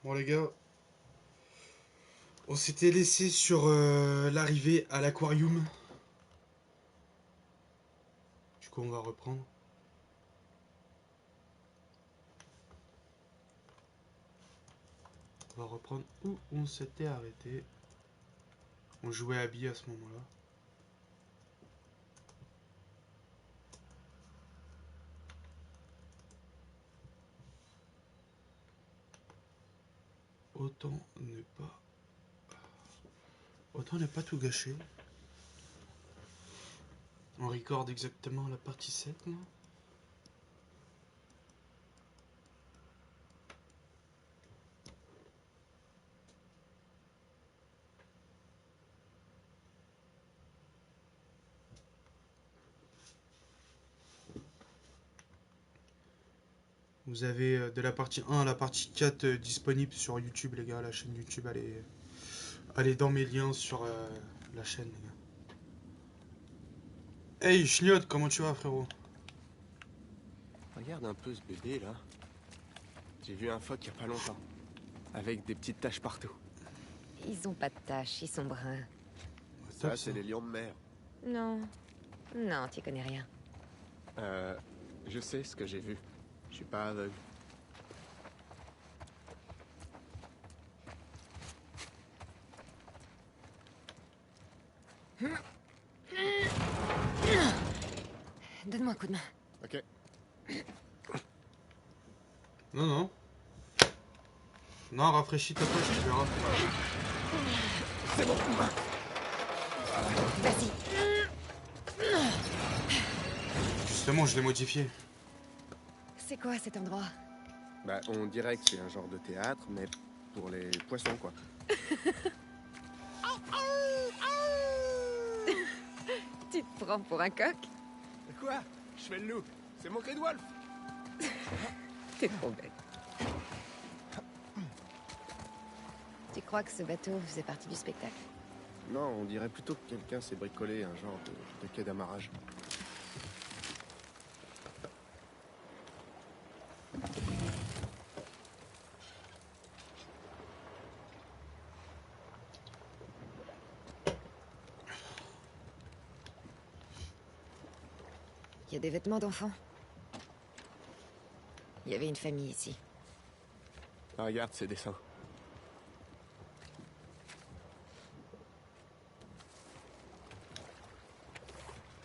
Bon les gars, on s'était laissé sur l'arrivée à l'aquarium. Du coup on va reprendre. On va reprendre où on s'était arrêté. On jouait à billes à ce moment-là. Ne pas... Autant ne pas tout gâcher. On record exactement la partie 7 là. Vous avez de la partie 1 à la partie 4 disponible sur YouTube les gars, la chaîne YouTube, allez dans mes liens sur la chaîne les gars. Hey Schniot, comment tu vas frérot? Regarde un peu ce bébé là. J'ai vu un phoque il y a pas longtemps. Avec des petites taches partout. Ils ont pas de taches, ils sont bruns. Ça, c'est les lions de mer. Non. Non, tu connais rien. Je sais ce que j'ai vu. Je suis pas aveugle. Donne-moi un coup de main. Ok. Non, non. Non, rafraîchis ta poche, tu verras. C'est bon. Vas-y. Justement, je l'ai modifié. C'est quoi cet endroit? Bah, on dirait que c'est un genre de théâtre, mais pour les poissons, quoi. Tu te prends pour un coq? Quoi? Je fais le loup. C'est mon cri de Wolf. T'es trop bête. Tu crois que ce bateau faisait partie du spectacle? Non, on dirait plutôt que quelqu'un s'est bricolé un genre de quai d'amarrage. Il y a des vêtements d'enfants. Il y avait une famille ici. Ah, regarde ces dessins.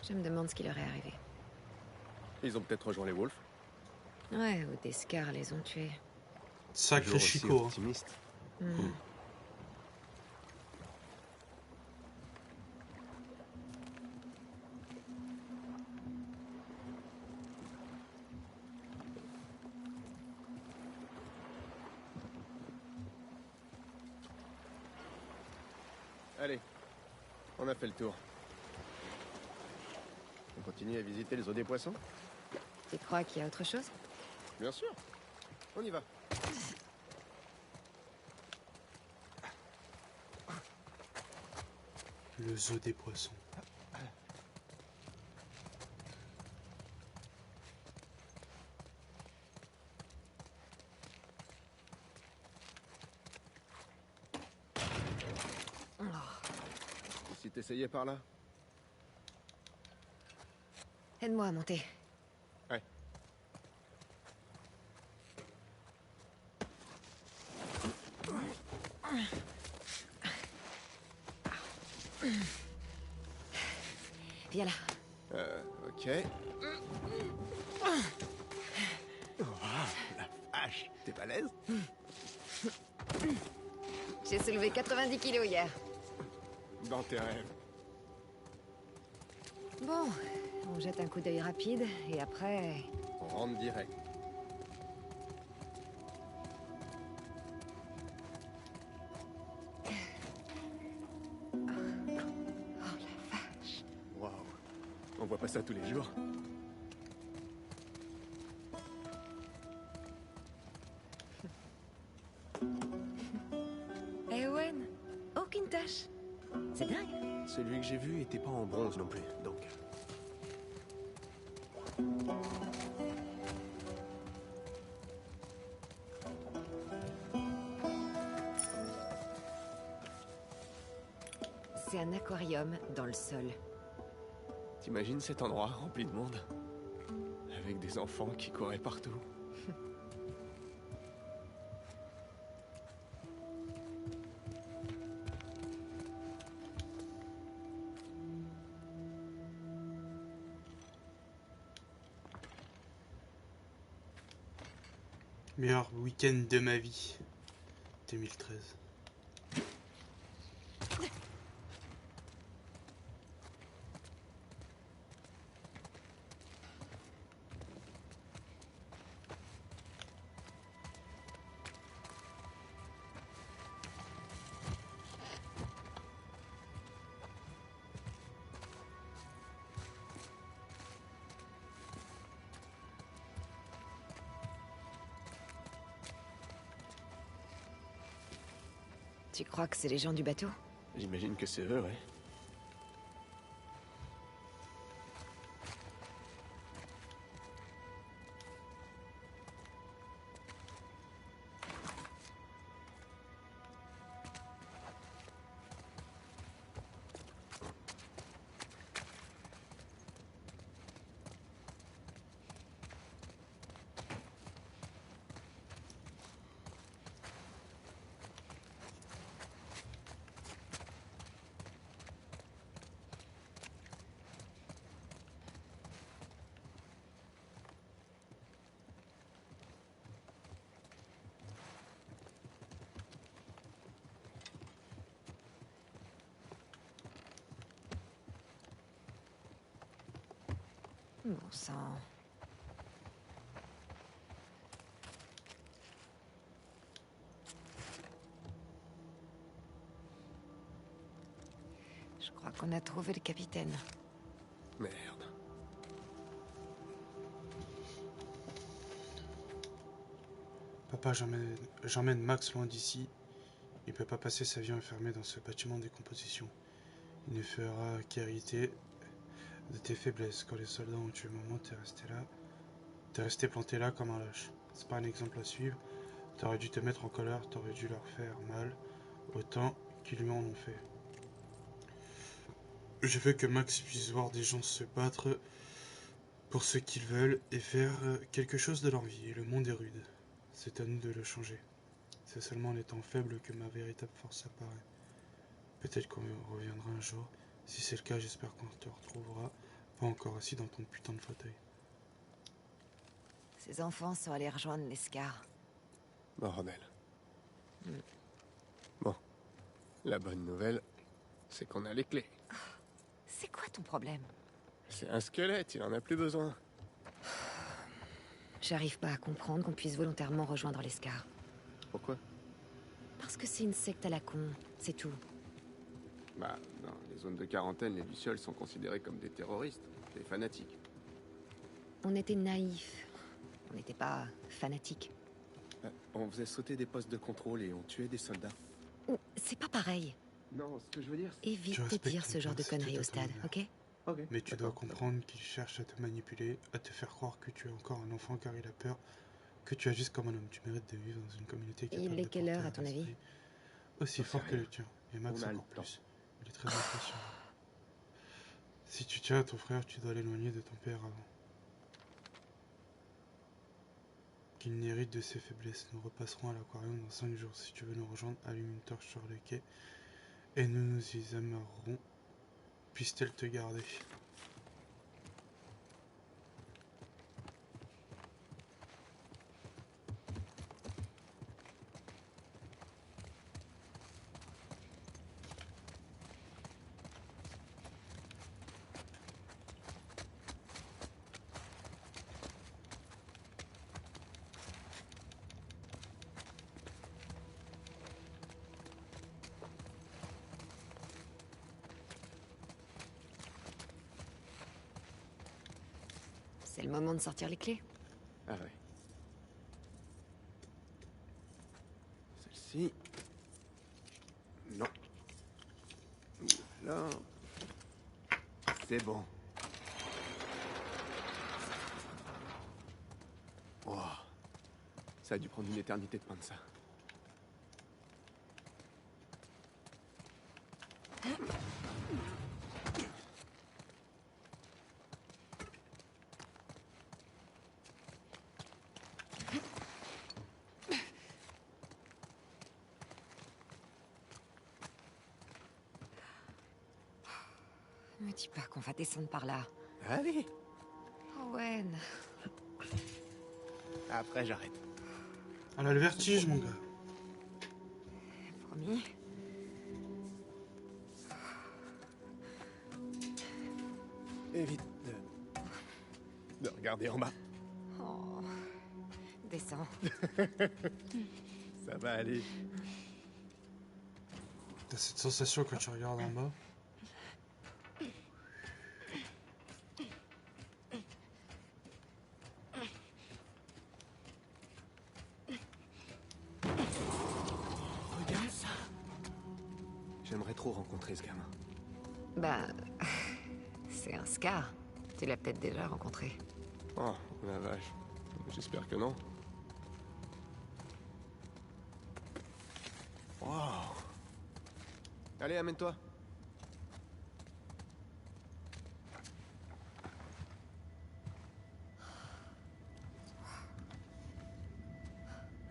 Je me demande ce qui leur est arrivé. Ils ont peut-être rejoint les Wolves. Ouais, ou des scars les ont tués. Sacré Toujours aussi Chico. Hein. optimiste. Allez, on a fait le tour. On continue à visiter les eaux des poissons? Tu crois qu'il y a autre chose? Bien sûr. On y va. Le zoo des poissons. Et si t'essayais par là? Aide-moi à monter. Ouais. Viens là. Ok. Oh, la vache, t'es balèze? J'ai soulevé 90 kilos hier. Dans tes rêves. Bon, on jette un coup d'œil rapide et après... On rentre direct. Oh la vache. Waouh. On voit pas ça tous les jours. Eh Owen, aucune tache. C'est dingue. Celui que j'ai vu était pas en bronze non plus, donc... C'est un aquarium dans le sol. T'imagines cet endroit rempli de monde? Avec des enfants qui couraient partout. Meilleur week-end de ma vie. 2013. Tu crois que c'est les gens du bateau? J'imagine que c'est eux, ouais. Bon sang. Je crois qu'on a trouvé le capitaine. Merde. Papa, j'emmène Max loin d'ici. Il peut pas passer sa vie enfermé dans ce bâtiment de décomposition. Il ne fera qu'hériter de tes faiblesses. Quand les soldats ont tué maman, t'es resté là. T'es resté planté là comme un lâche. C'est pas un exemple à suivre. T'aurais dû te mettre en colère, t'aurais dû leur faire mal, autant qu'ils lui en ont fait. Je veux que Max puisse voir des gens se battre pour ce qu'ils veulent et faire quelque chose de leur vie. Et le monde est rude. C'est à nous de le changer. C'est seulement en étant faible que ma véritable force apparaît. Peut-être qu'on reviendra un jour. Si c'est le cas, j'espère qu'on te retrouvera pas encore assis dans ton putain de fauteuil. Ces enfants sont allés rejoindre l'Escar. Bordel. Bon. La bonne nouvelle, c'est qu'on a les clés. C'est quoi ton problème? C'est un squelette, il en a plus besoin. J'arrive pas à comprendre qu'on puisse volontairement rejoindre l'Escar. Pourquoi? Parce que c'est une secte à la con, c'est tout. Bah, dans les zones de quarantaine, les Lucioles sont considérés comme des terroristes, des fanatiques. On était naïfs. On n'était pas fanatiques. On faisait sauter des postes de contrôle et on tuait des soldats. C'est pas pareil. Non, ce que je veux dire, c'est... Évite Tu de respectes dire ton ce genre de père, c'est conneries tout au à ton stade, honneur. ok? Ok. Mais tu dois D'accord. comprendre qu'il cherche à te manipuler, à te faire croire que tu es encore un enfant car il a peur, que tu agis comme un homme. Tu mérites de vivre dans une communauté capable Il est de quelle porter heure, à un ton avis? esprit aussi J'en sais fort que rien. le tien. Et Max On a le encore temps. plus. Il est très impressionnant. Si tu tiens à ton frère, tu dois l'éloigner de ton père avant qu'il n'hérite de ses faiblesses. Nous repasserons à l'aquarium dans 5 jours. Si tu veux nous rejoindre, allume une torche sur le quai et nous nous y amarrerons. Puisse-t-elle te garder? C'est le moment de sortir les clés. Ah ouais. Celle-ci... Non. Là... C'est bon. Wow. Ça a dû prendre une éternité de peindre ça. dis pas qu'on va descendre par là. Allez, Owen. après j'arrête. Elle a le vertige, mon gars. Promis. Évite de regarder en bas. Oh. Descends. Ça va aller. T'as cette sensation quand tu regardes en bas. Regarde ça. J'aimerais trop rencontrer ce gamin. Bah... C'est un Scar. Tu l'as peut-être déjà rencontré. Oh, la vache. J'espère que non. Wow. Allez, amène-toi.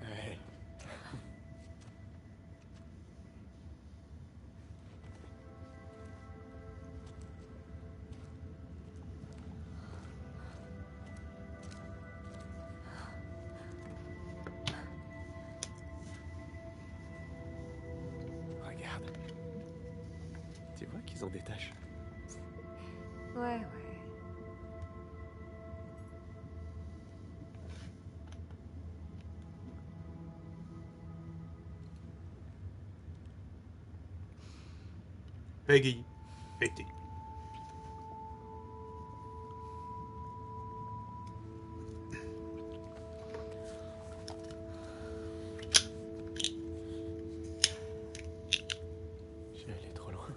Ouais. Regarde. Tu vois qu'ils ont des taches. Ouais. Peggy. Peggy. Je suis allé trop loin.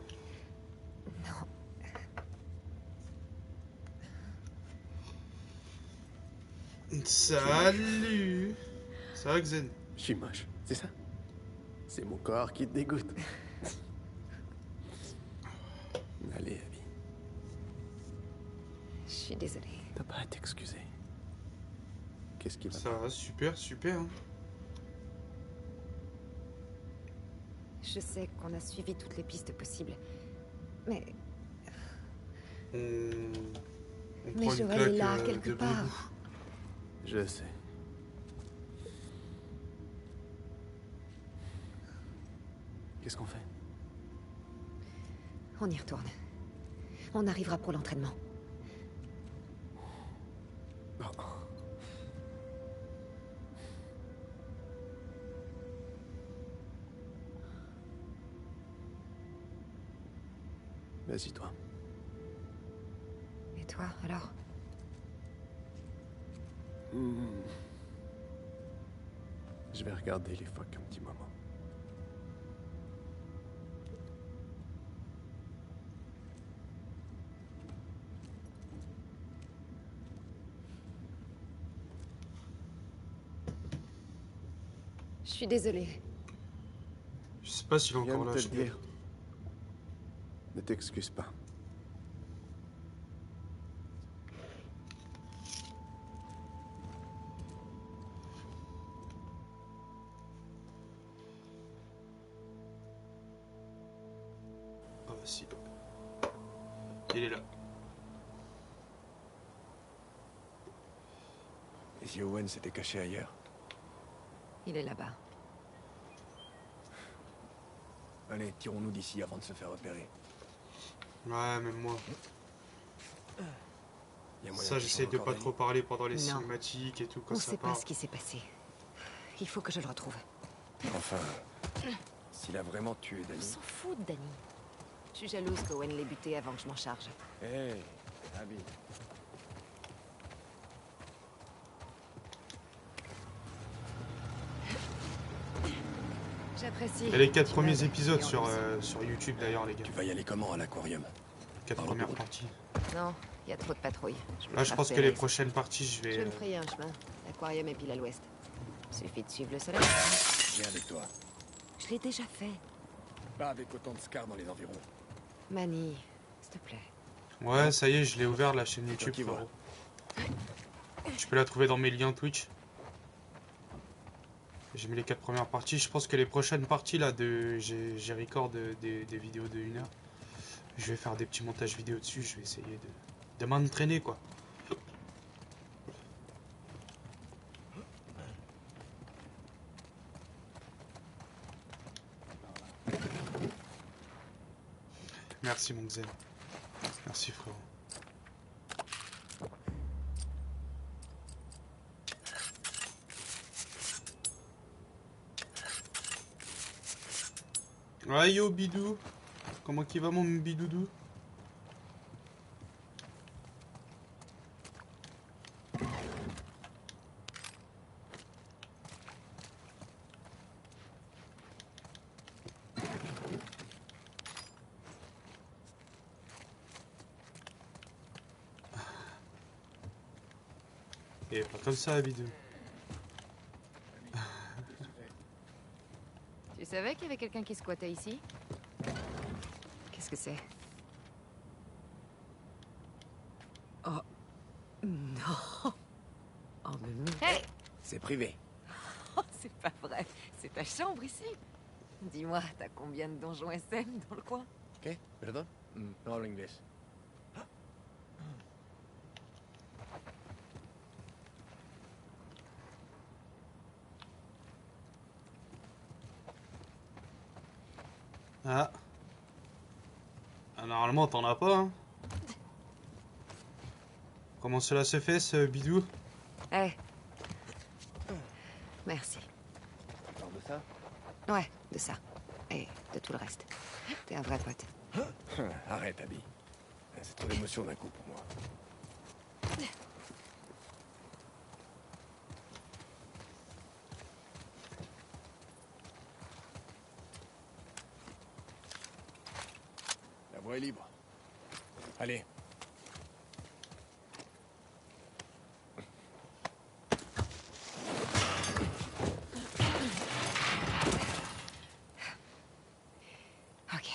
Salut. Ça va, Xen? Je suis moche, c'est ça? C'est mon corps qui te dégoûte. Allez, Abby. Je suis désolée. T'as pas à t'excuser. Qu'est-ce qui va Ça va, super, super. Hein. Je sais qu'on a suivi toutes les pistes possibles. Mais On Mais prend une Joël claque est là, de quelque bon part. goût. Je sais. Qu'est-ce qu'on fait? on y retourne. On arrivera pour l'entraînement. Oh. Vas-y, toi. Et toi, alors? Je vais regarder les phoques un petit moment. Je suis désolée. Je sais pas s'il est Je viens encore de là. te je le sais dire. Ne t'excuse pas. pas. Ah bah si. Il est là. Et si Owen s'était caché ailleurs? Il est là-bas. Allez, tirons-nous d'ici avant de se faire repérer. Ouais, même moi. Y a moyen Ça, qu'ils j'essaie changent de encore pas d'avis. trop parler pendant les Non. cinématiques et tout quand On ça sait pas part. ce qui s'est passé. Il faut que je le retrouve. Enfin, s'il a vraiment tué On Danny... s'en fout de Danny. Je suis jalouse qu'Owen l'ait buté avant que je m'en charge. Hé, Abby. J'apprécie. Il y a les 4 Tu premiers m'aides, épisodes et en sur, plus. sur YouTube d'ailleurs, les gars. Tu vas y aller comment à l'aquarium? 4 Par le premières route. parties. Non, il y a trop de patrouilles. Là, je pense que les prochaines parties, je Je vais. vais me frayer un chemin. L'aquarium est pile à l'ouest. Suffit de suivre le soleil. Viens avec toi. Je l'ai déjà fait. Pas avec autant de scars dans les environs. Manny, s'il te plaît. Ouais, ça y est, je l'ai ouvert la chaîne YouTube, qui vois. frérot. Tu peux la trouver dans mes liens Twitch. J'ai mis les 4 premières parties. Je pense que les prochaines parties, là, j'ai record des vidéos de 1 heure. Je vais faire des petits montages vidéo dessus, je vais essayer de m'entraîner quoi. Merci mon Xen. Merci frérot. Ah yo bidou. Comment qu'il va mon bidoudou? Et pas comme ça bidou. Tu savais qu'il y avait quelqu'un qui squattait ici? Qu'est-ce que c'est? Oh. Non. Oh, mais non. Hey! C'est privé. Oh, c'est pas vrai. C'est ta chambre ici? Dis-moi, t'as combien de donjons SM dans le coin? ¿Qué? ¿Perdón? No hablo inglés. Ah. Ah, normalement t'en as pas hein. Comment cela se fait ce bidou? Eh. Merci. Parle de ça? Ouais, de ça. Et de tout le reste. T'es un vrai pote. Arrête, Abby. C'est trop d'émotion d'un coup pour moi. La voie est libre. Allez. Ok.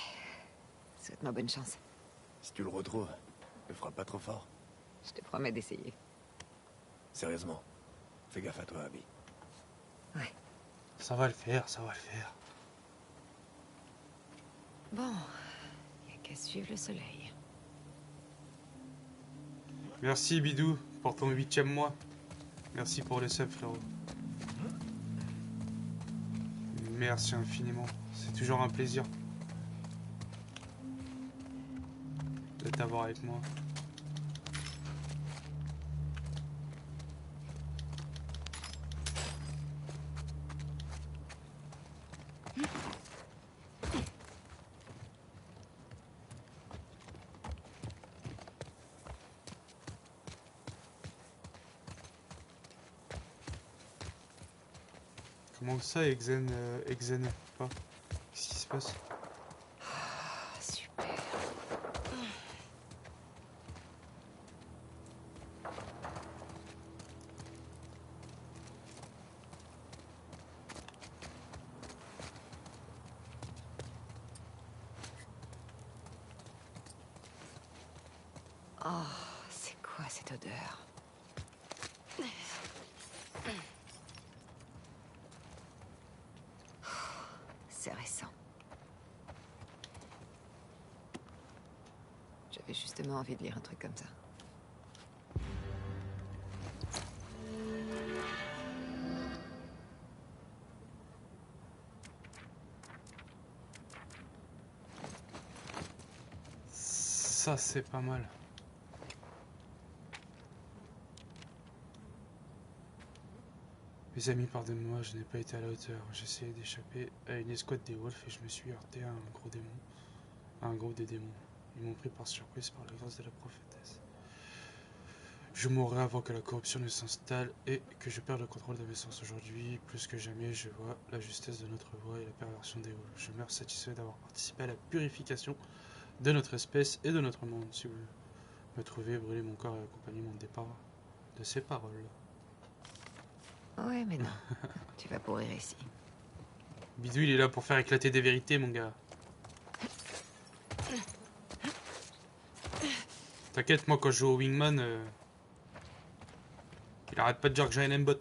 Souhaite-moi bonne chance. Si tu le retrouves, ne frappe pas trop fort. Je te promets d'essayer. Sérieusement. Fais gaffe à toi, Abby. Ouais. Ça va le faire, ça va le faire. Bon. Y a qu'à suivre le soleil. Merci bidou pour ton 8e mois. Merci pour les subs frérot. Merci infiniment. C'est toujours un plaisir de t'avoir avec moi. Comment ça, Exen pas? Qu'est-ce qui se passe? Ah, super. Oh, c'est quoi cette odeur? C'est récent. J'avais justement envie de lire un truc comme ça. Ça, c'est pas mal. Mes amis, pardonnez-moi, je n'ai pas été à la hauteur. J'ai essayé d'échapper à une escouade des Wolves et je me suis heurté à un gros démon. À un groupe de démons. Ils m'ont pris par surprise par la grâce de la prophétesse. Je mourrai avant que la corruption ne s'installe et que je perde le contrôle de mes sens. Aujourd'hui, plus que jamais, je vois la justesse de notre voie et la perversion des Wolves. Je meurs satisfait d'avoir participé à la purification de notre espèce et de notre monde. Si vous me trouvez, brûlez mon corps et accompagnez mon départ de ces paroles. Ouais, mais non. Tu vas pourrir ici. Bidou, il est là pour faire éclater des vérités, mon gars. T'inquiète, moi, quand je joue au Wingman, il arrête pas de dire que j'ai un aimbot.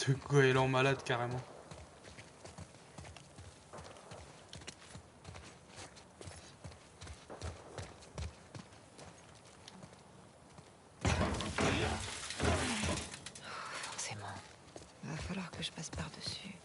Le goéland malade carrément. Forcément. Va falloir que je passe par-dessus.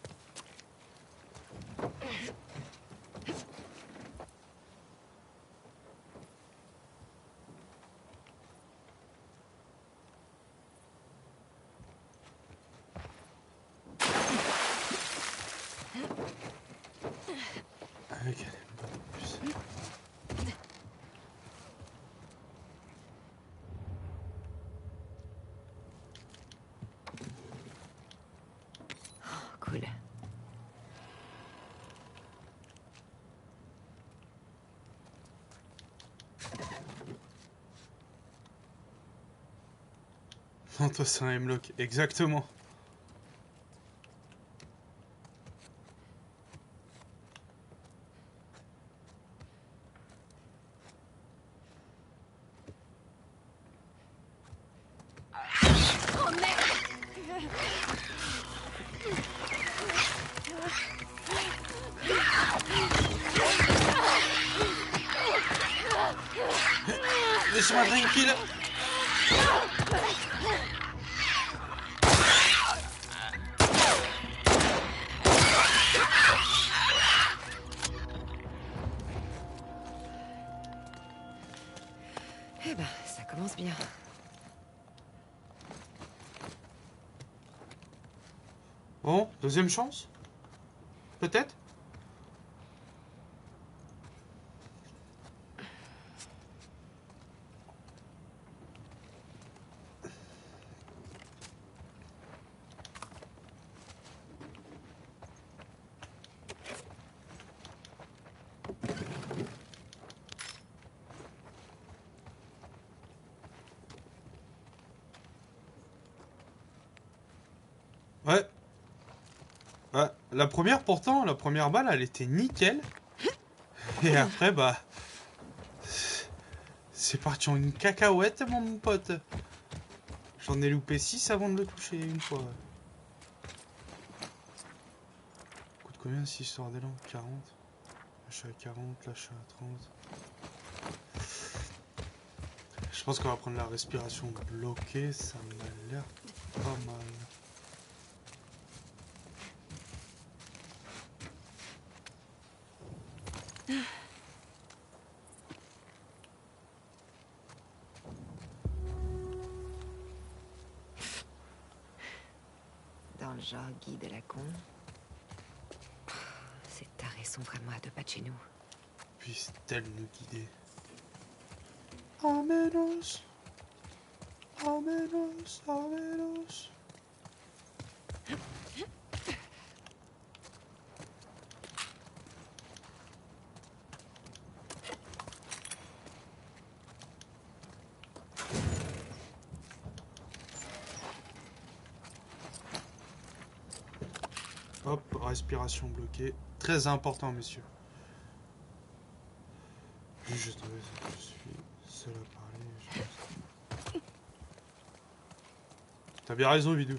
Avec une bonne puce. Cool. Non, toi c'est un Hemlock, exactement. Oh merde! Laisse-moi tranquille. Eh ben, ça commence bien. Bon, deuxième chance? Peut-être? Ouais. Ouais. La première, pourtant, la première balle, elle était nickel. Et après, bah... C'est parti en une cacahuète, mon pote. J'en ai loupé 6 avant de le toucher une fois. Coûte combien 6 sorts d'élan? 40. Là, je suis à 40, là, je suis à 30. Je pense qu'on va prendre la respiration bloquée, ça m'a l'air pas mal. Dans le genre guide à la con. Ces tarés sont vraiment à 2 pas de chez nous. Puisse-t-elle nous guider? Amenos, amenos, amenos. Hop, respiration bloquée. Très important, messieurs. Je suis seul à parler. T'as bien raison, Vidou.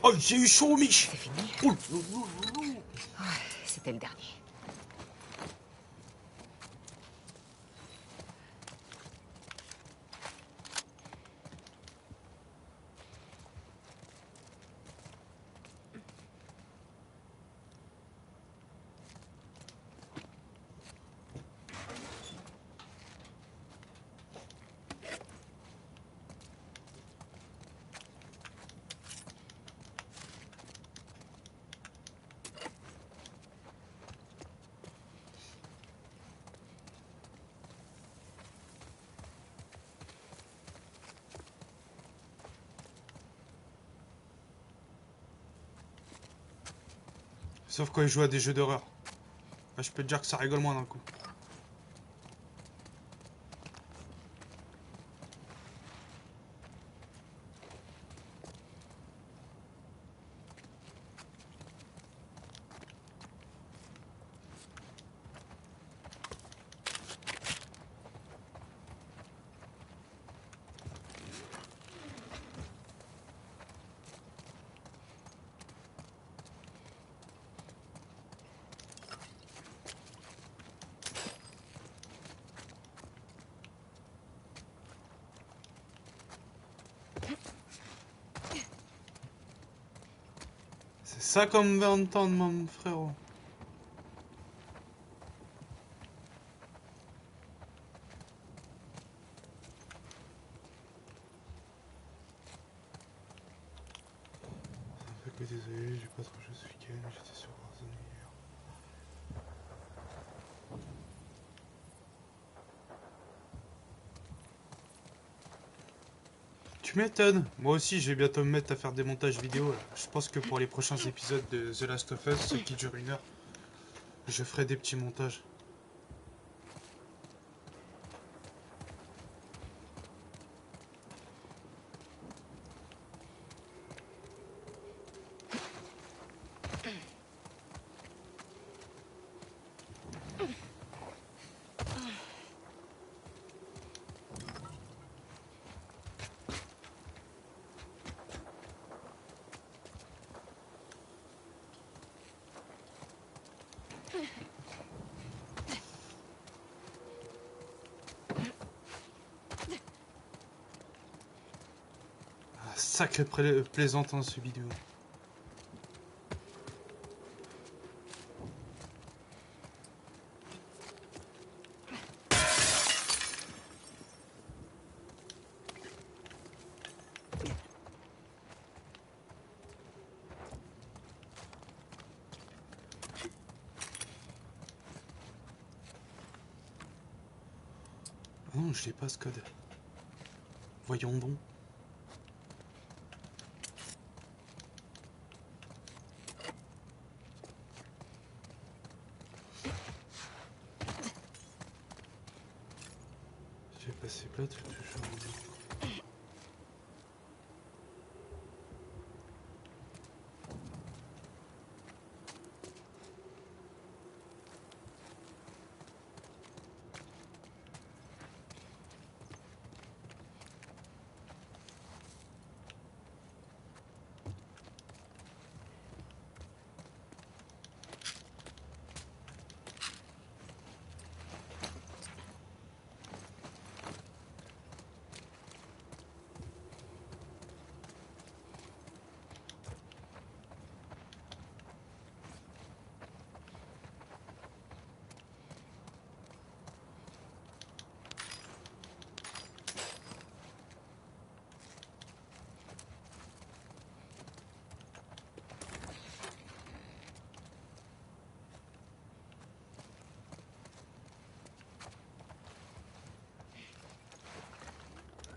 Oh, j'ai eu chaud, Mich. C'est fini? Oula. Ouais, c'était le dernier. Sauf quand il joue à des jeux d'horreur. Là, je peux te dire que ça rigole moins d'un coup. C'est ça comme 20 ans, mon frérot. Un peu désolé, j'ai pas trop joué ce week-end, j'étais sur Warzone hier. Tu m'étonnes. Moi aussi, je vais bientôt me mettre à faire des montages vidéo. Là. Je pense que pour les prochains épisodes de The Last of Us, ceux qui durent 1 heure, je ferai des petits montages. Ah, sacré plaisantin ce vidéo. Non, je l'ai pas ce code. Voyons donc. J'ai passé plate, toujours.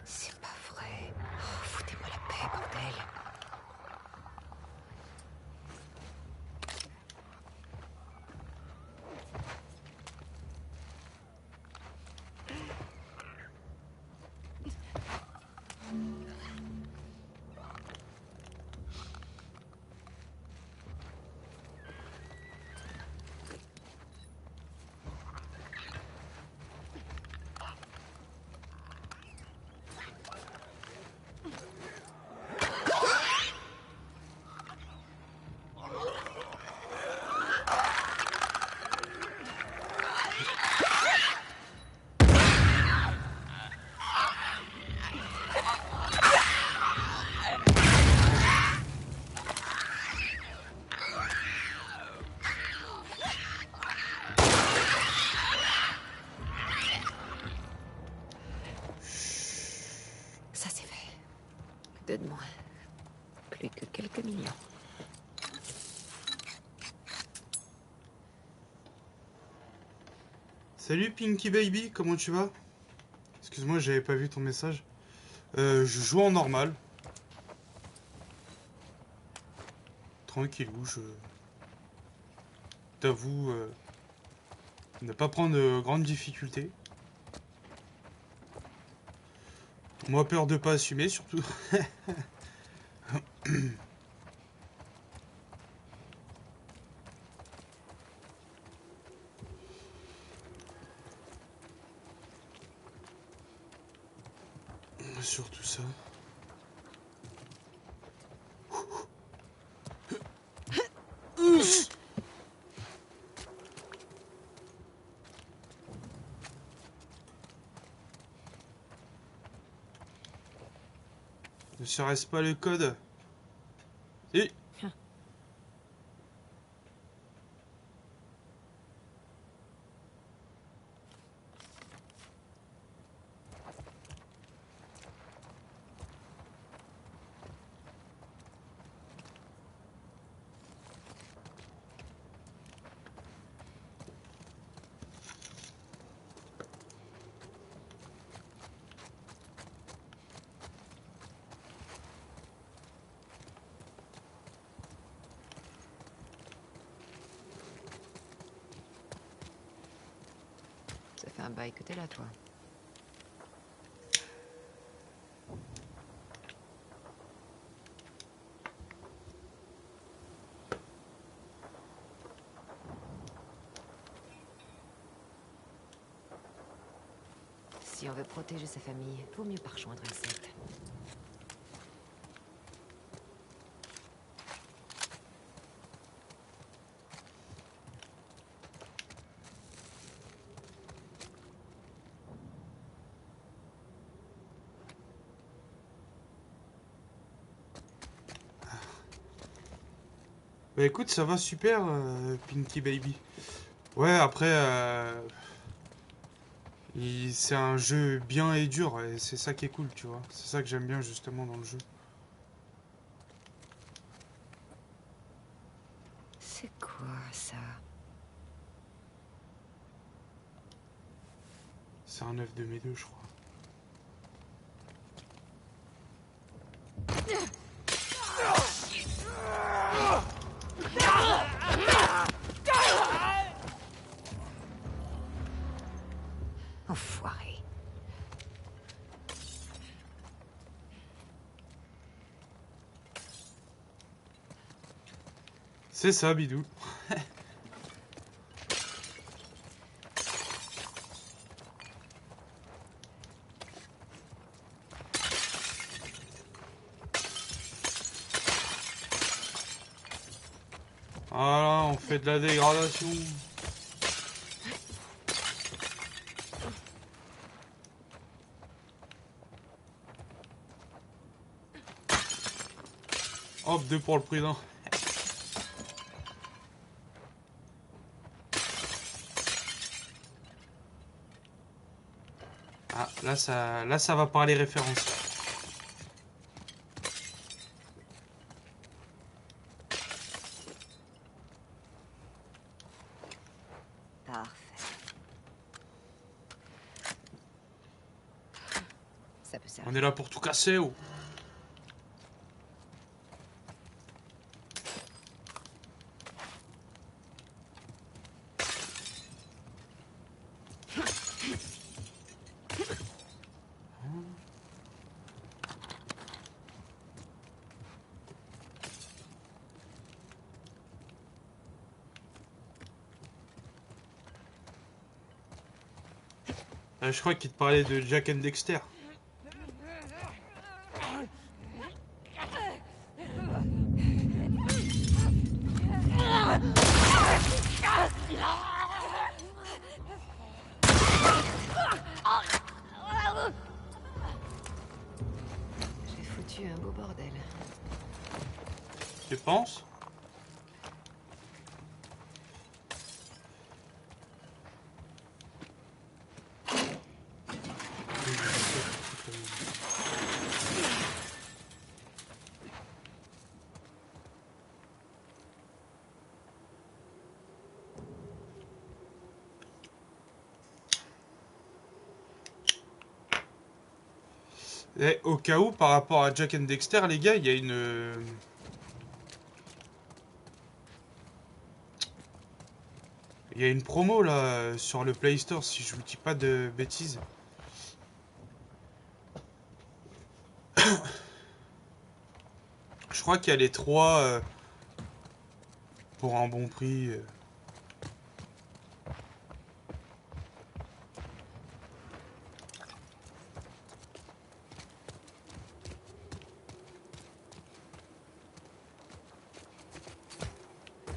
C'est pas vrai. Oh, foutez-moi la paix, bordel. Ça c'est fait. Deux de moins. Plus que quelques millions. Salut Pinky Baby, comment tu vas? Excuse-moi, j'avais pas vu ton message. Je joue en normal. Tranquillou, t'avoue ne pas prendre de grandes difficultés. Moi, peur de pas assumer, surtout. Surtout ça. Ne serait-ce pas le code? Si. Ça fait un bail que t'es là, toi. Si on veut protéger sa famille, vaut mieux pas rejoindre une secte. Bah écoute, ça va super, Pinky Baby. Ouais, après, c'est un jeu bien et dur, et c'est ça qui est cool, tu vois. C'est ça que j'aime bien, justement, dans le jeu. C'est quoi, ça? C'est un œuf de mes deux, je crois. Enfoiré. C'est ça, Bidou. Voilà, on fait de la dégradation. Hop, 2 pour le prix d'un. Ah, là ça va parler référence. Parfait. Ça peut servir. On est là pour tout casser, oh. Je crois qu'il te parlait de Jack and Dexter. J'ai foutu un beau bordel. Tu penses? Et au cas où, par rapport à Jack and Dexter, les gars, il y a une... Il y a une promo là sur le Play Store, si je vous dis pas de bêtises. Je crois qu'il y a les 3 pour un bon prix.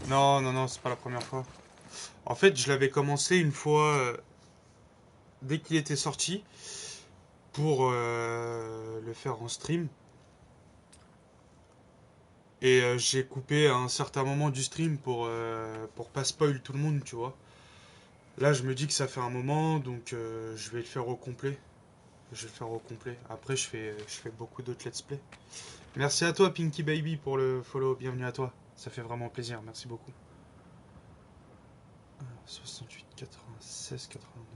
Non, non, non, c'est pas la première fois. En fait, je l'avais commencé une fois dès qu'il était sorti pour le faire en stream. Et j'ai coupé à un certain moment du stream pour pas spoil tout le monde, tu vois. Là, je me dis que ça fait un moment, donc je vais le faire au complet. Je vais le faire au complet. Après, je fais beaucoup d'autres let's play. Merci à toi, Pinky Baby, pour le follow. Bienvenue à toi. Ça fait vraiment plaisir. Merci beaucoup. 68, 96, 89.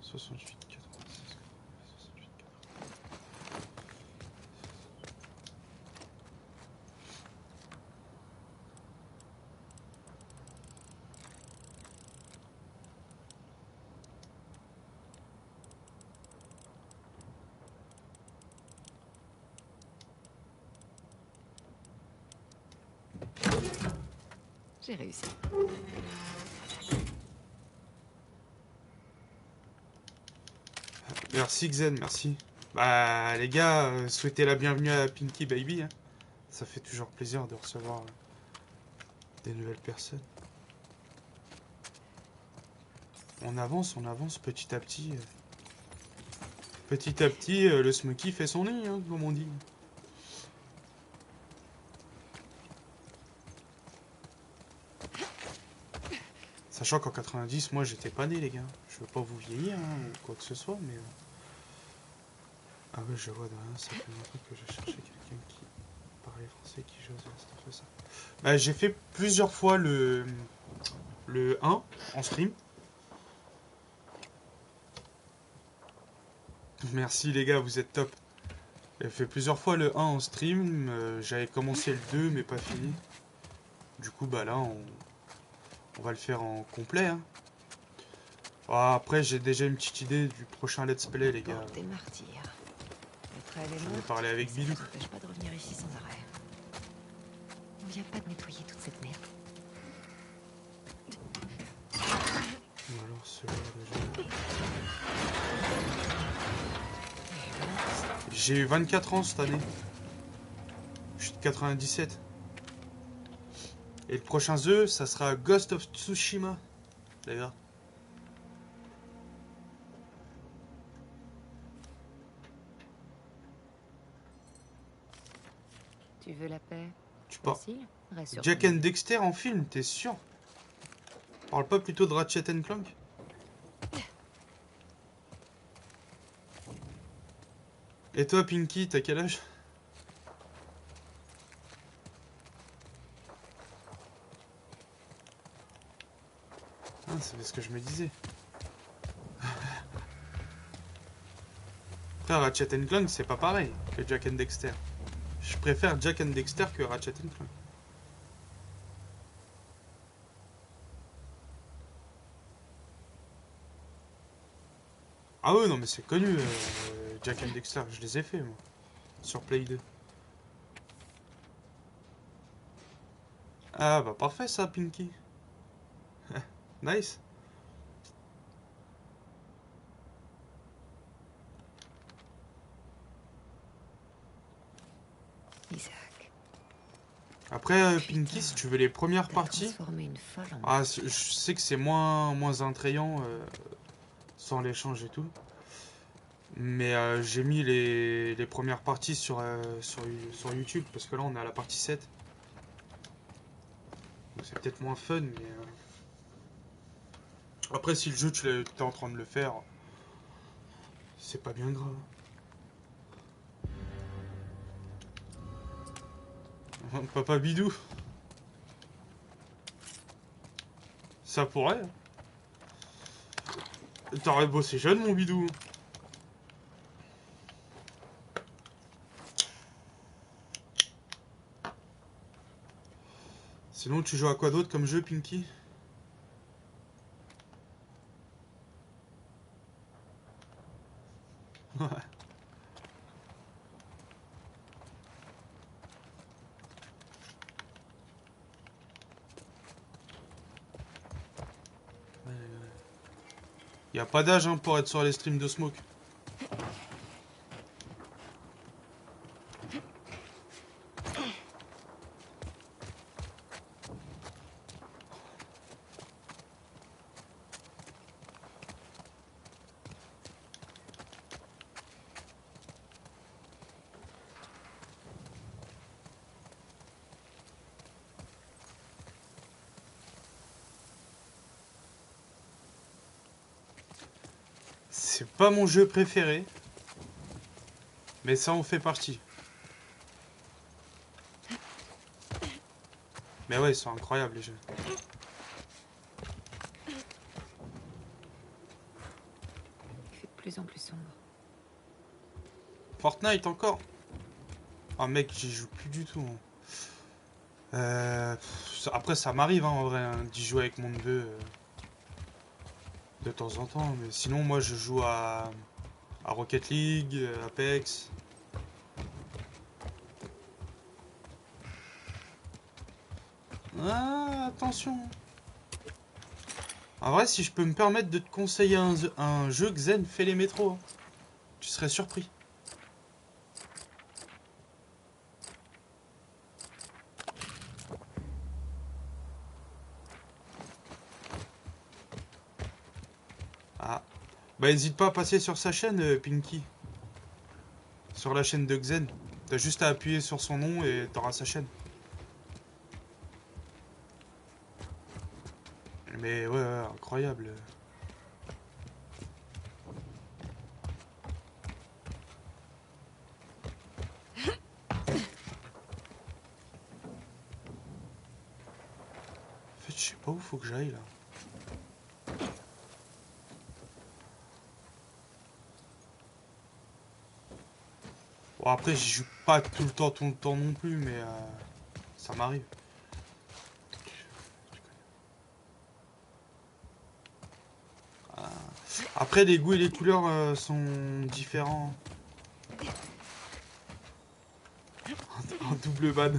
68, 96, 68, 89. J'ai réussi. Merci Xen, merci. Bah les gars, souhaitez la bienvenue à Pinky Baby. Hein. Ça fait toujours plaisir de recevoir des nouvelles personnes. On avance petit à petit. Petit à petit, le Smoky fait son nid, hein, comme on dit. Sachant qu'en 90, moi j'étais pas né, les gars. Je veux pas vous vieillir hein, ou quoi que ce soit, mais. Ah ouais, je vois de rien, ça fait longtemps que je cherchais quelqu'un qui parlait français, qui joue à ça. Bah, j'ai fait plusieurs fois le 1 en stream. Merci les gars, vous êtes top. J'ai fait plusieurs fois le 1 en stream. J'avais commencé le 2, mais pas fini. Du coup, bah là, on va le faire en complet. Hein. Ah, après, j'ai déjà une petite idée du prochain let's play, les gars. Porte des martyrs. Le trail est J'en ai morte, parlé avec mais Bidou. ça ne t'empêche pas de revenir ici sans arrêt. On vient pas de nettoyer toute cette merde. Ou alors celui-là déjà. J'ai eu 24 ans cette année. Je suis de 97. Et le prochain jeu, ça sera Ghost of Tsushima. Les gars. Tu veux la paix? Tu parles. Facile. Reste sur Jack ton and île. Dexter en film, t'es sûr? Parle pas plutôt de Ratchet and Clank? Et toi, Pinky, t'as quel âge? Ah, c'est ce que je me disais. Après, Ratchet and Clank, c'est pas pareil que Jack and Dexter. Je préfère Jack and Dexter que Ratchet and Clank. Ah ouais, non, mais c'est connu, Jack and Dexter. Je les ai fait, moi. Sur Play 2. Ah, bah parfait, ça, Pinky. Nice. Isaac. Après, Pinky, si tu veux les premières T'as parties... transformé une folle en Ah, je sais que c'est moins attrayant sans l'échange et tout. Mais j'ai mis les premières parties sur YouTube parce que là on est à la partie 7. Donc c'est peut-être moins fun, mais. Après, si le jeu tu es en train de le faire, c'est pas bien grave. Papa Bidou. Ça pourrait. T'aurais bossé jeune, mon Bidou. Sinon, tu joues à quoi d'autre comme jeu, Pinky? Y a pas d'âge hein, pour être sur les streams de Smoke. C'est pas mon jeu préféré, mais ça en fait partie. Mais ouais, ils sont incroyables les jeux. Il fait de plus en plus sombre. Fortnite encore? Ah mec, j'y joue plus du tout. Après ça m'arrive hein, en vrai hein, d'y jouer avec mon neveu de temps en temps, mais sinon moi je joue à Rocket League, Apex. Ah, attention. En vrai, si je peux me permettre de te conseiller un jeu, Xen, fais les métros. Tu serais surpris. Ah. Bah n'hésite pas à passer sur sa chaîne, Pinky. Sur la chaîne de Xen. T'as juste à appuyer sur son nom et t'auras sa chaîne. Mais ouais, ouais, incroyable. En fait, je sais pas où faut que j'aille là. Bon, après, j'y joue pas tout le temps non plus, mais ça m'arrive. Ah. Après, les goûts et les couleurs sont différents. En double ban.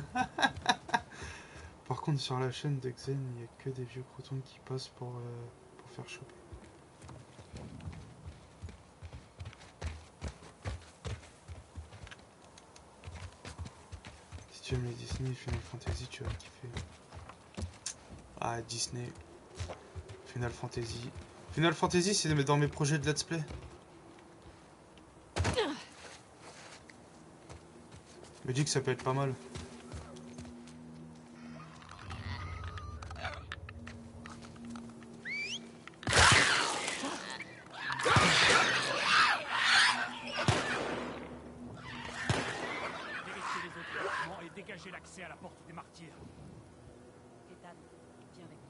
Par contre, sur la chaîne de Xen, il n'y a que des vieux crotons qui passent pour faire choper. Si tu aimes les Disney et Final Fantasy, tu vas kiffer. Ah, Disney. Final Fantasy. Final Fantasy, c'est dans mes projets de let's play. Je me dis que ça peut être pas mal. Vérifiez les autres bâtiments et dégagez l'accès à la porte des martyrs. Ethan, viens avec moi.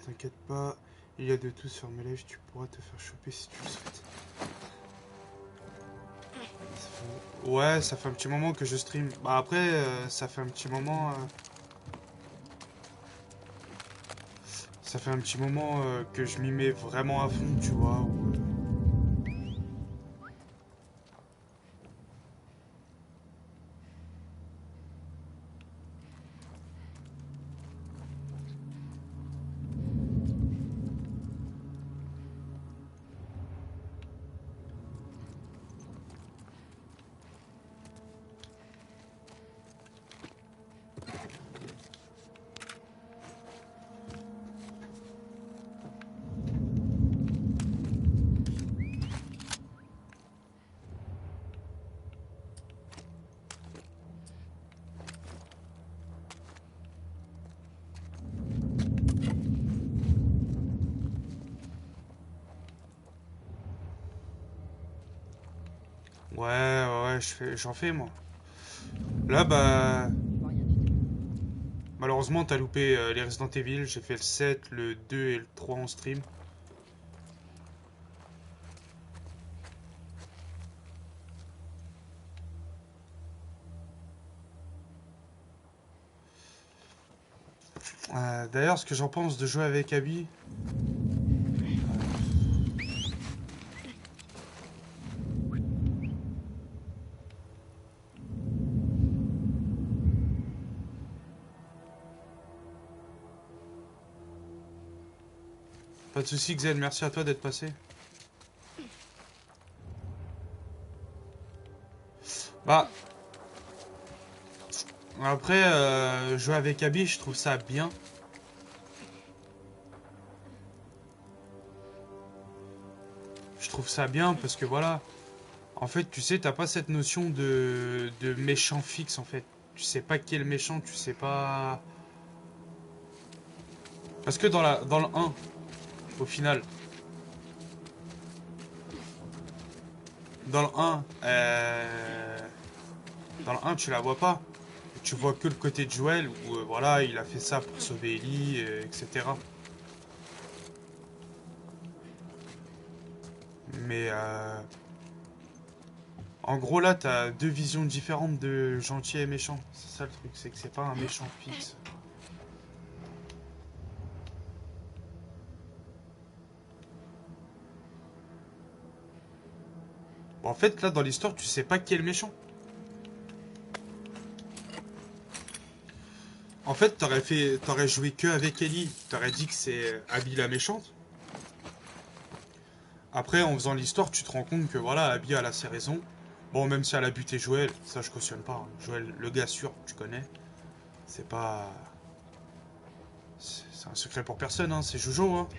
T'inquiète pas, il y a de tout sur mes lives, tu pourras te faire choper si tu le souhaites. Ouais, ça fait un petit moment que je stream. Bah après, ça fait un petit moment... Ça fait un petit moment que je m'y mets vraiment à fond, tu vois. Ouais, ouais, j'en fais moi. Là, bah... Bon, rien du tout. Malheureusement, t'as loupé les Resident Evil. J'ai fait le 7, le 2 et le 3 en stream. D'ailleurs, ce que j'en pense de jouer avec Abby... Pas de soucis, Xen, merci à toi d'être passé. Bah... Après, jouer avec Abby, je trouve ça bien. Je trouve ça bien parce que voilà... En fait, tu sais, t'as pas cette notion de méchant fixe, en fait. Tu sais pas qui est le méchant, tu sais pas... Parce que dans le 1, au final... Dans le 1, dans le 1, tu la vois pas. Tu vois que le côté de Joel, où voilà, il a fait ça pour sauver Ellie, etc. Mais en gros, là, t'as deux visions différentes de gentil et méchant. C'est ça le truc, c'est que c'est pas un méchant fixe. Bon, en fait, là, dans l'histoire, tu sais pas qui est le méchant. En fait, t'aurais joué que avec Ellie. T'aurais dit que c'est Abby la méchante. Après, en faisant l'histoire, tu te rends compte que voilà, Abby, elle a ses raisons. Bon, même si elle a buté Joel, ça je cautionne pas. Hein. Joel, le gars sûr, tu connais. C'est pas... C'est un secret pour personne, hein. C'est Jojo, hein.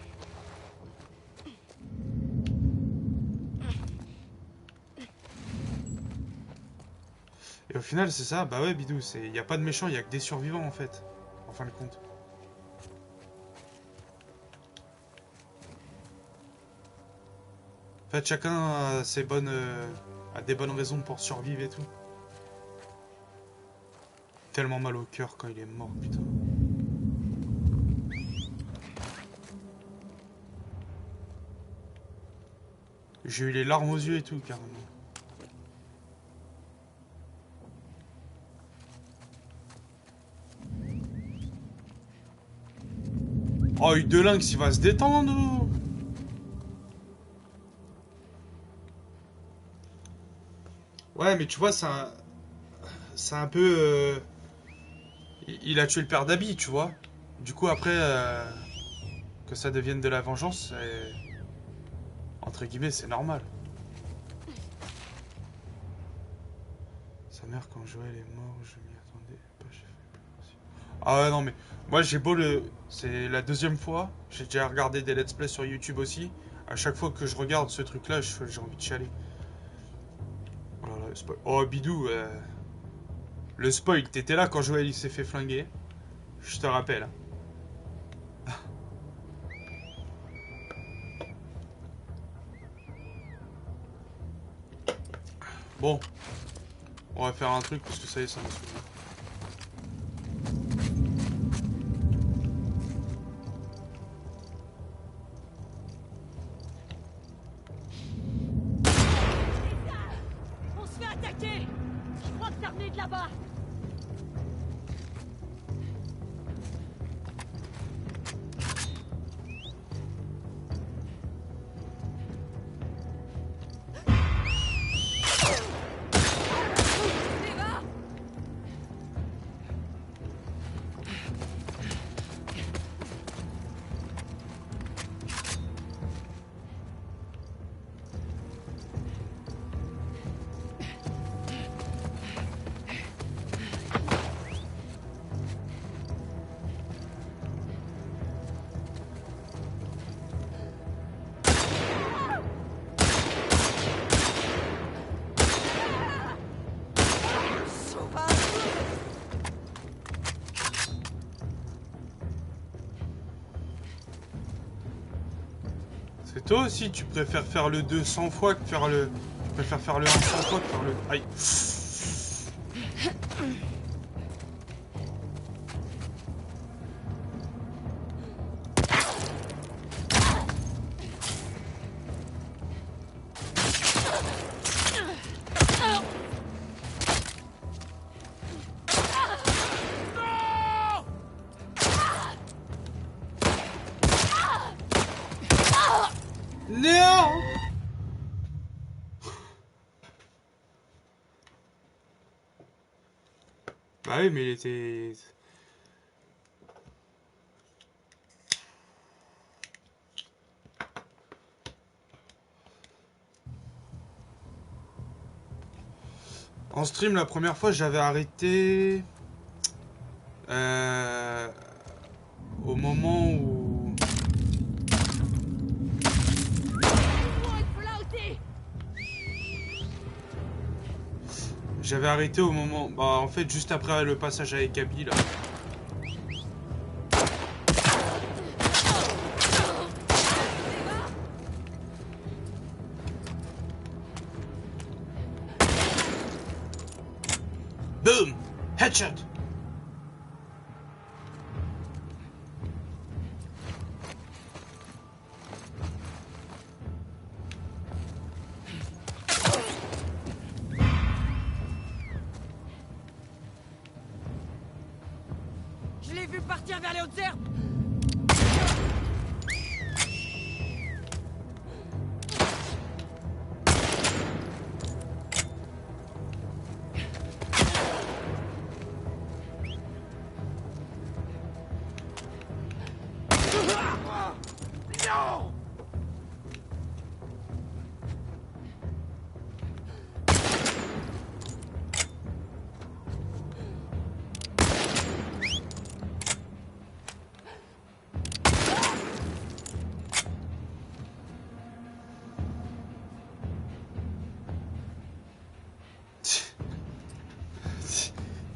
Et au final, c'est ça. Bah ouais, Bidou, il n'y a pas de méchants, il n'y a que des survivants, en fait. En fin de compte. En fait, chacun a a des bonnes raisons pour survivre et tout. Tellement mal au cœur quand il est mort, putain. J'ai eu les larmes aux yeux et tout, carrément. Oh, Hugues de Lynx, il va se détendre. Ouais, mais tu vois, c'est un peu... il a tué le père d'Abby, tu vois. Du coup, après, que ça devienne de la vengeance, entre guillemets, c'est normal. Sa mère, quand Joël est mort, je m'y attendais pas, j'ai fait plus possible. Ah ouais, non, mais moi, j'ai beau le... C'est la deuxième fois. J'ai déjà regardé des let's play sur YouTube aussi. À chaque fois que je regarde ce truc-là, j'ai envie de chialer. Oh là là, le spoil. Oh, Bidou, le spoil, t'étais là quand Joël il s'est fait flinguer. Je te rappelle. Bon. On va faire un truc parce que ça y est, ça m'a saoulé. On se fait attaquer! Je crois que ça venait de là-bas! C'est toi aussi, tu préfères faire le 2 100 fois que faire le Je préfère faire le 1 sans toi que faire le... Aïe. Non! Bah oui, mais il était... En stream, la première fois, j'avais arrêté... au moment où... J'avais arrêté au moment... Bah, en fait, juste après le passage avec Abby, là. Boom! Headshot! Je l'ai vu partir vers les hautes herbes.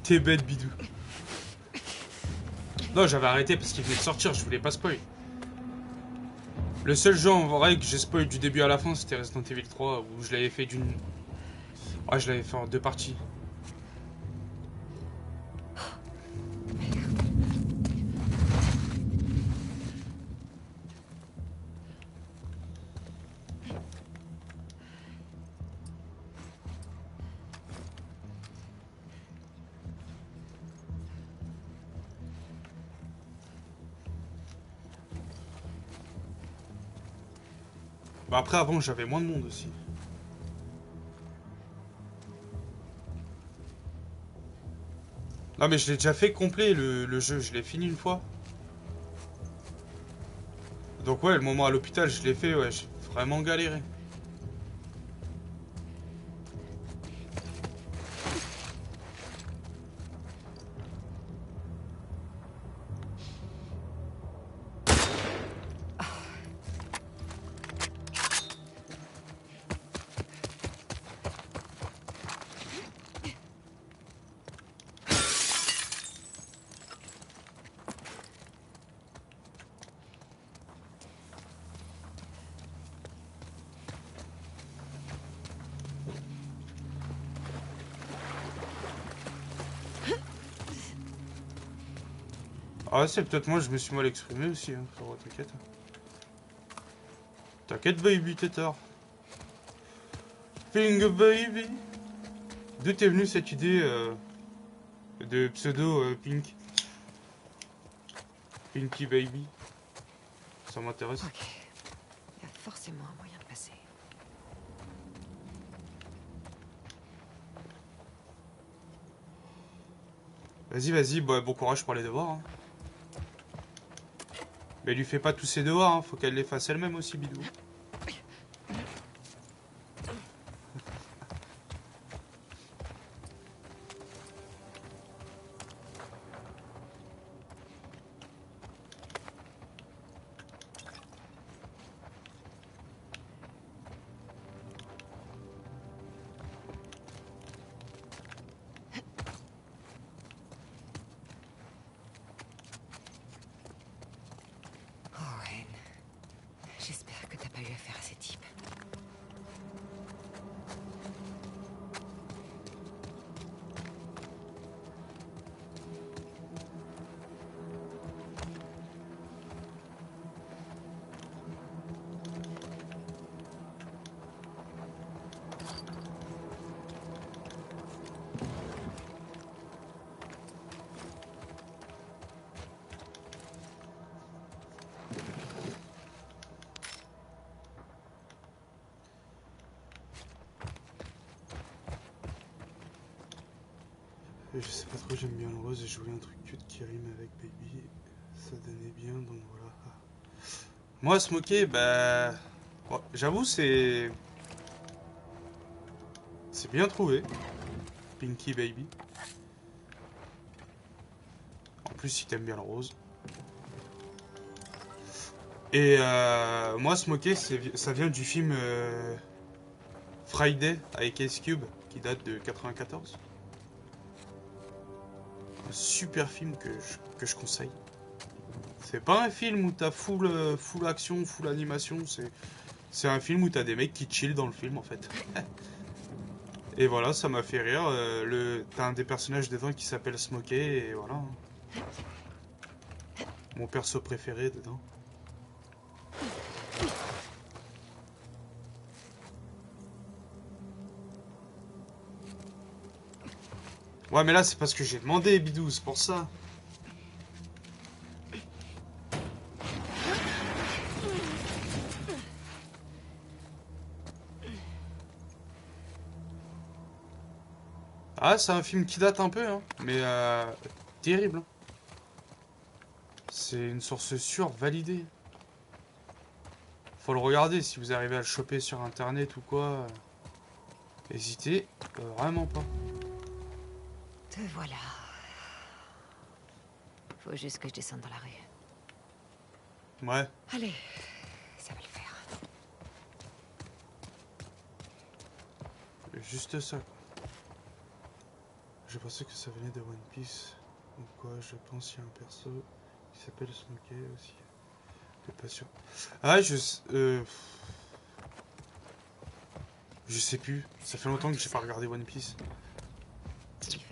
T'es bête, bidou. Non, j'avais arrêté parce qu'il venait de sortir, je voulais pas spoil. Le seul jeu en vrai que j'ai spoil du début à la fin, c'était Resident Evil 3, où je l'avais fait d'une... Ouais, je l'avais fait en 2 parties. Bah après, avant, j'avais moins de monde aussi. Non mais je l'ai déjà fait complet le jeu, je l'ai fini une fois. Donc ouais, le moment à l'hôpital, je l'ai fait, ouais, j'ai vraiment galéré. Ah ouais, c'est peut-être moi, je me suis mal exprimé aussi, hein, frérot, t'inquiète. T'inquiète, baby, tétard. Finger baby. D'où t'es venue cette idée de pseudo Pink? Pinky baby. Ça m'intéresse. Ok. Il y a forcément un moyen de passer. Vas-y, vas-y, bah, bon courage pour les devoirs. Hein. Mais lui fais pas tous ses devoirs, hein. Faut qu'elle les fasse elle-même aussi, bidou. J'espère que t'as pas eu affaire à ces types. Et je sais pas trop, j'aime bien le rose et je voulais un truc cute qui rime avec baby. Ça donnait bien, donc voilà. Moi, Smokey, bah... bon, j'avoue, c'est bien trouvé. Pinky Baby. En plus, si t'aimes bien le rose. Et moi, Smokey, ça vient du film Friday avec Ice Cube, qui date de 94. Un super film que je conseille. C'est pas un film où t'as full action, full animation. C'est un film où t'as des mecs qui chill dans le film, en fait. Et voilà, ça m'a fait rire. T'as un des personnages dedans qui s'appelle Smokey, et voilà. Mon perso préféré dedans. Ouais, mais là, c'est parce que j'ai demandé, Bidou, c'est pour ça. Ah, c'est un film qui date un peu, hein, mais terrible. Hein. C'est une source sûre, validée. Faut le regarder si vous arrivez à le choper sur internet ou quoi. Hésitez vraiment pas. Te voilà. Faut juste que je descende dans la rue. Ouais. Allez, ça va le faire. Juste ça. Je pensais que ça venait de One Piece. Ou quoi, je pense qu'il y a un perso qui s'appelle Smokey aussi. T'es pas sûr. Ah, je sais plus. Ça fait longtemps que j'ai pas regardé One Piece.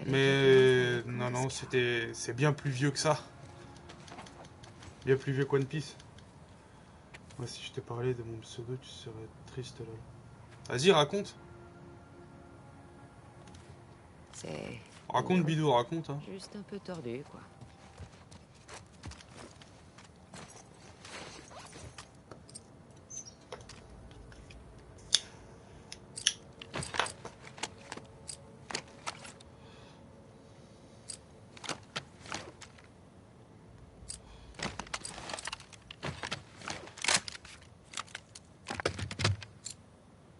Mais non, c'est bien plus vieux que ça. Bien plus vieux que One Piece. Moi, si je te parlais de mon pseudo, tu serais triste là. Vas-y, raconte. C'est... Raconte, Bidou, raconte. Hein. juste un peu tordu, quoi.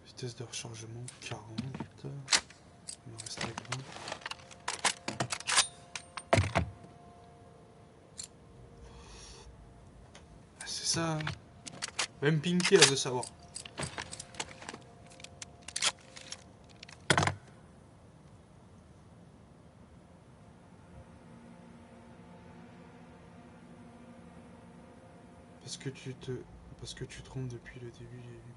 Vitesse de rechargement 40. Il me reste 20. Ah, c'est ça. Hein. Même Pinky, elle veut savoir. Parce que tu trompes depuis le début, j'ai vu.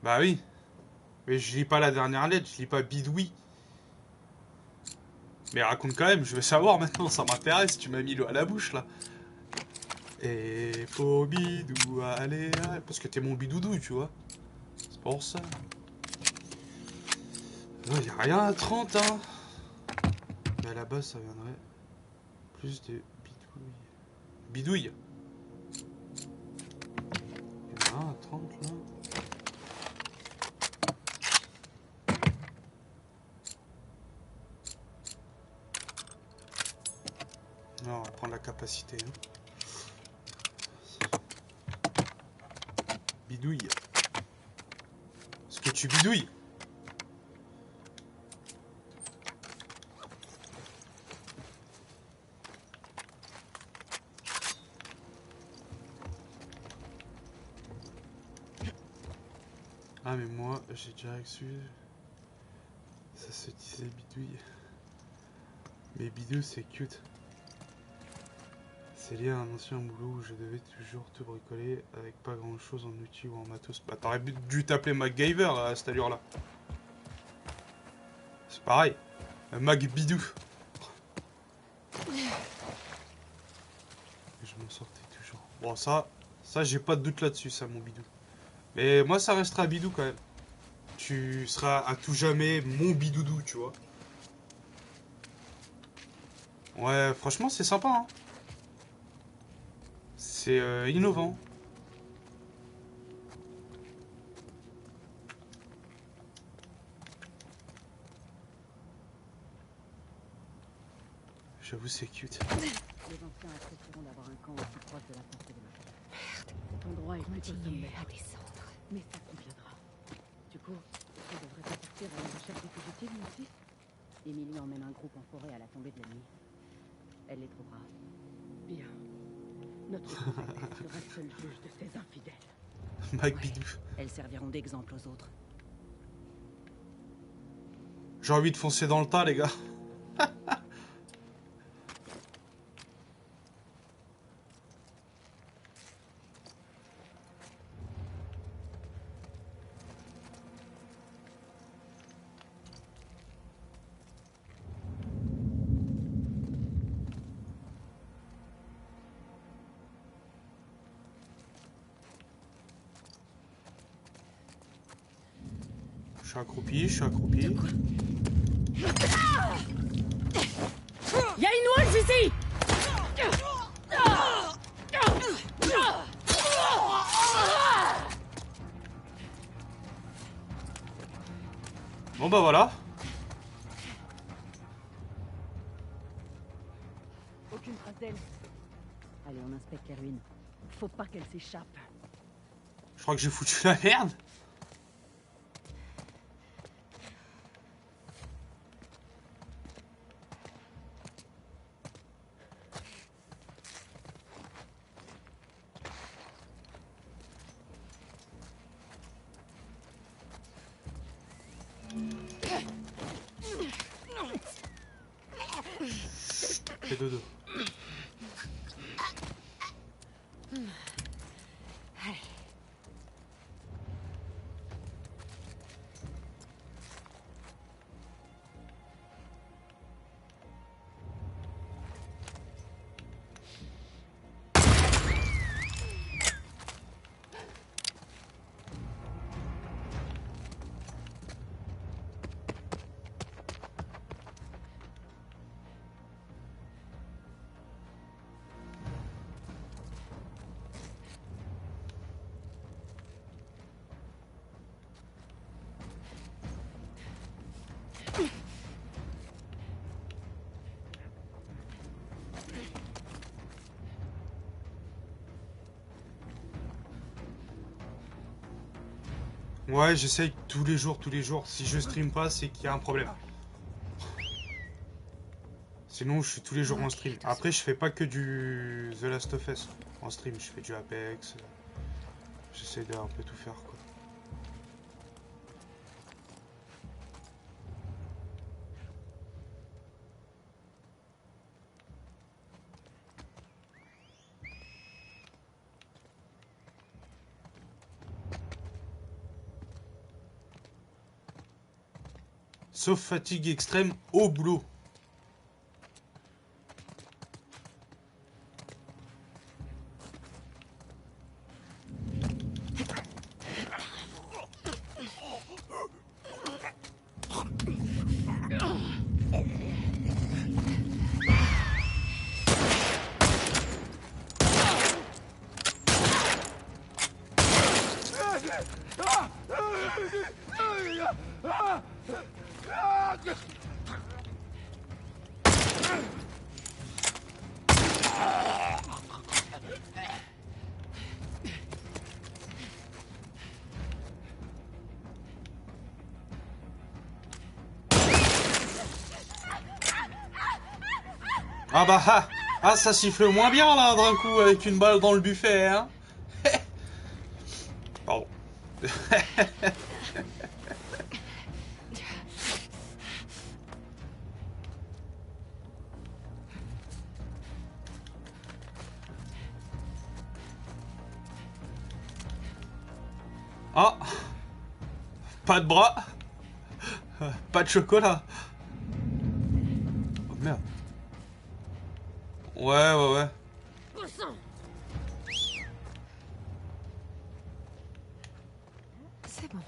Bah oui. Mais je lis pas la dernière lettre, je lis pas Bidoui. Mais raconte quand même, je veux savoir maintenant, ça m'intéresse, tu m'as mis l'eau à la bouche là. Et faut bidou, allez. Parce que t'es mon bidoudou, tu vois. C'est pour ça. Non, y a rien à 30, hein. Mais à la base, ça viendrait plus de bidouille. Bidouille. Y en a un à 30 là. Non, on va prendre la capacité. Hein. Bidouille. Est-ce que tu bidouilles? Ah mais moi j'ai déjà reçu. Ça se disait bidouille. Mais bidou c'est cute. C'est lié à un ancien boulot où je devais toujours tout bricoler avec pas grand chose en outils ou en matos. Bah t'aurais dû t'appeler MacGyver à cette allure là. C'est pareil. Mac bidou. Et je m'en sortais toujours. Bon ça j'ai pas de doute là-dessus, ça mon bidou. Mais moi ça restera bidou quand même. Tu seras à tout jamais mon bidoudou, tu vois. Ouais, franchement c'est sympa hein. C'est innovant. J'avoue, c'est cute. Les anciens apprécieront d'avoir un camp aussi proche de la porte des martyrs. Merde. Cet endroit est plutôt sommaire, à descendre. mais ça conviendra. Du coup, on devrait pas partir à la recherche des fugitifs, nous aussi. Émilie emmène un groupe en forêt à la tombée de la nuit. Elle les trouvera. Bien. Notre protectrice sera seule juge de ces infidèles. Mac Bidou. Elles serviront d'exemple aux autres. J'ai envie de foncer dans le tas, les gars. Je suis accroupi, je suis accroupi. Y'a une wolf ici! Bon bah voilà. Aucune trace d'elle. Allez, on inspecte les ruines. Faut pas qu'elle s'échappe. Je crois que j'ai foutu la merde. Fais dodo. Ouais, j'essaye tous les jours, tous les jours. Si je stream pas, c'est qu'il y a un problème. Sinon, je suis tous les jours en stream. Après, je fais pas que du The Last of Us en stream. Je fais du Apex. J'essaie de un peu tout faire, quoi. Sauf fatigue extrême au boulot. Ah bah ah, ça siffle moins bien là d'un coup avec une balle dans le buffet, hein. Pardon. Ah, pas de bras, pas de chocolat. Oh merde. Ouais. C'est bon.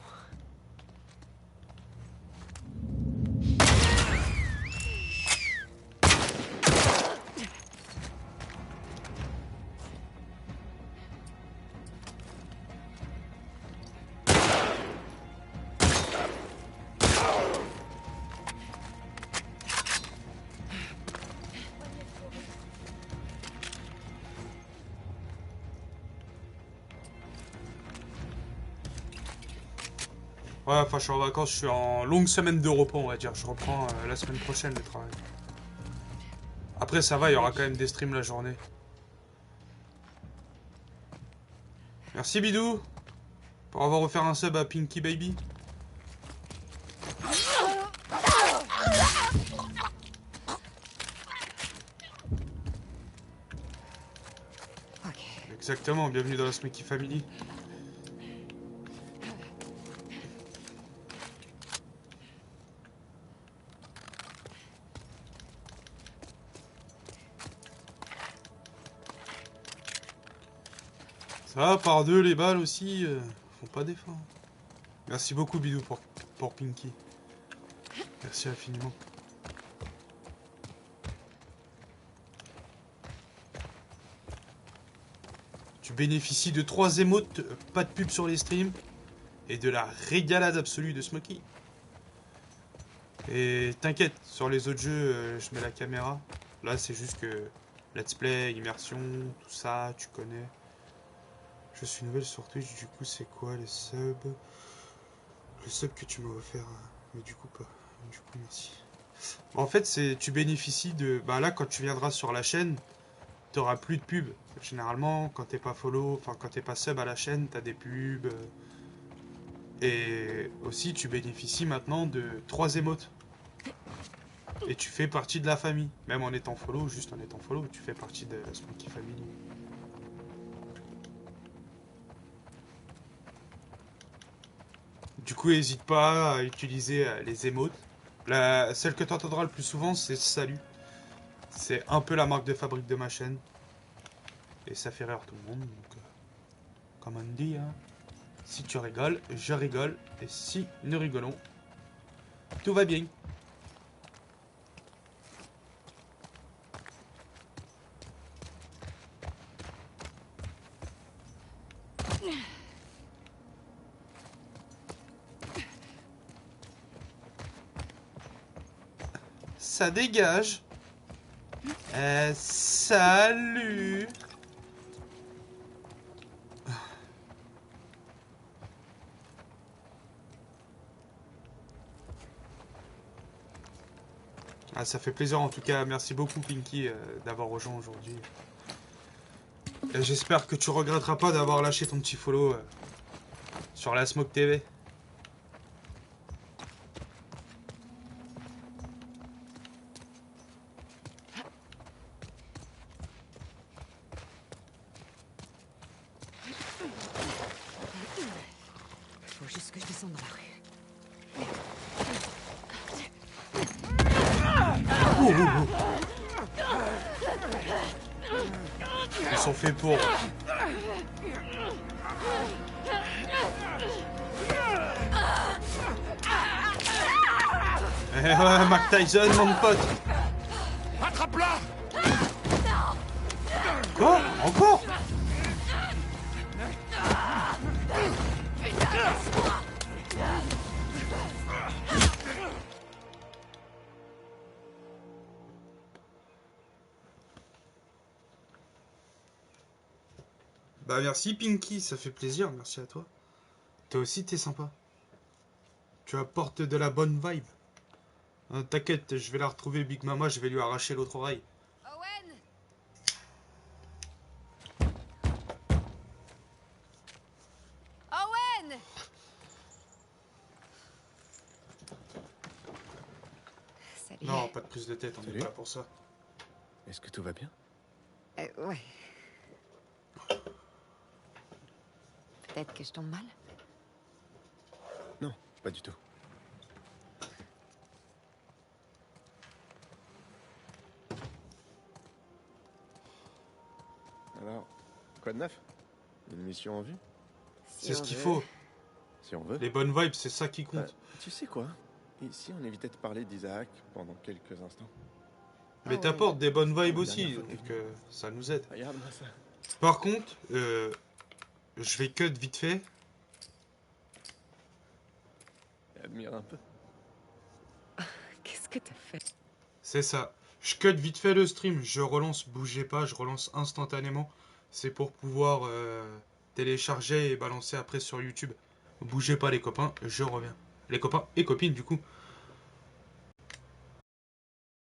Ouais, enfin, je suis en vacances, je suis en longue semaine de repos, on va dire. Je reprends la semaine prochaine le travail. Après, ça va, il y aura quand même des streams la journée. Merci Bidou pour avoir offert un sub à Pinky Baby. Ok. Exactement, bienvenue dans la Smoky Family. Ça, par deux, les balles aussi, font pas d'effort. Merci beaucoup Bidou pour Pinky. Merci infiniment. Tu bénéficies de 3 émotes, pas de pub sur les streams, et de la régalade absolue de Smoky. Et t'inquiète, sur les autres jeux, je mets la caméra. Là, c'est juste que let's play, immersion, tout ça, tu connais. Je suis nouvelle sur Twitch, du coup, c'est quoi les subs? Le sub que tu m'as offert, mais du coup, pas. Du coup, merci. En fait, c'est tu bénéficies de... Bah là, quand tu viendras sur la chaîne, t'auras plus de pubs. Généralement, quand t'es pas follow, enfin, quand t'es pas sub à la chaîne, t'as des pubs. Et aussi, tu bénéficies maintenant de 3 émotes. Et tu fais partie de la famille. Même en étant follow, juste en étant follow, tu fais partie de la Smoky Family. Du coup, n'hésite pas à utiliser les émotes. Celle que tu entendras le plus souvent, c'est salut. C'est un peu la marque de fabrique de ma chaîne. Et ça fait rire tout le monde. Donc, comme on dit, hein, si tu rigoles, je rigole. Et si nous rigolons, tout va bien. Ça dégage. Salut. Ah, ça fait plaisir en tout cas. Merci beaucoup Pinky d'avoir rejoint aujourd'hui. J'espère que tu regretteras pas d'avoir lâché ton petit follow sur la Smoke TV. Faut juste que je descende dans la rue. Ils sont faits pour. Eh ouais, Mac Tyson, mon pote. Attrape-la! Quoi? Encore? Bah merci Pinky, ça fait plaisir, merci à toi. Toi aussi t'es sympa. Tu apportes de la bonne vibe. T'inquiète, je vais la retrouver Big Mama, je vais lui arracher l'autre oreille. Owen! Owen! Salut. Non, pas de prise de tête, on est Salut. pas là pour ça. Est-ce que tout va bien? Ouais. Peut-être que je tombe mal. Non, pas du tout. Alors, quoi de neuf? Une mission en vue? Si C'est on ce qu'il veut. faut. Si on veut. Les bonnes vibes, c'est ça qui compte. Tu sais quoi? Ici, on évitait de parler d'Isaac pendant quelques instants. Mais ouais. t'apportes des bonnes vibes La aussi, dernière fois que donc t'es ça nous aide. Regarde-moi ça. Par contre, je vais cut vite fait. Admire un peu. Qu'est-ce que t'as fait? C'est ça. Je cut vite fait le stream, je relance, bougez pas, je relance instantanément. C'est pour pouvoir télécharger et balancer après sur YouTube. Bougez pas les copains, je reviens. les copains et copines du coup.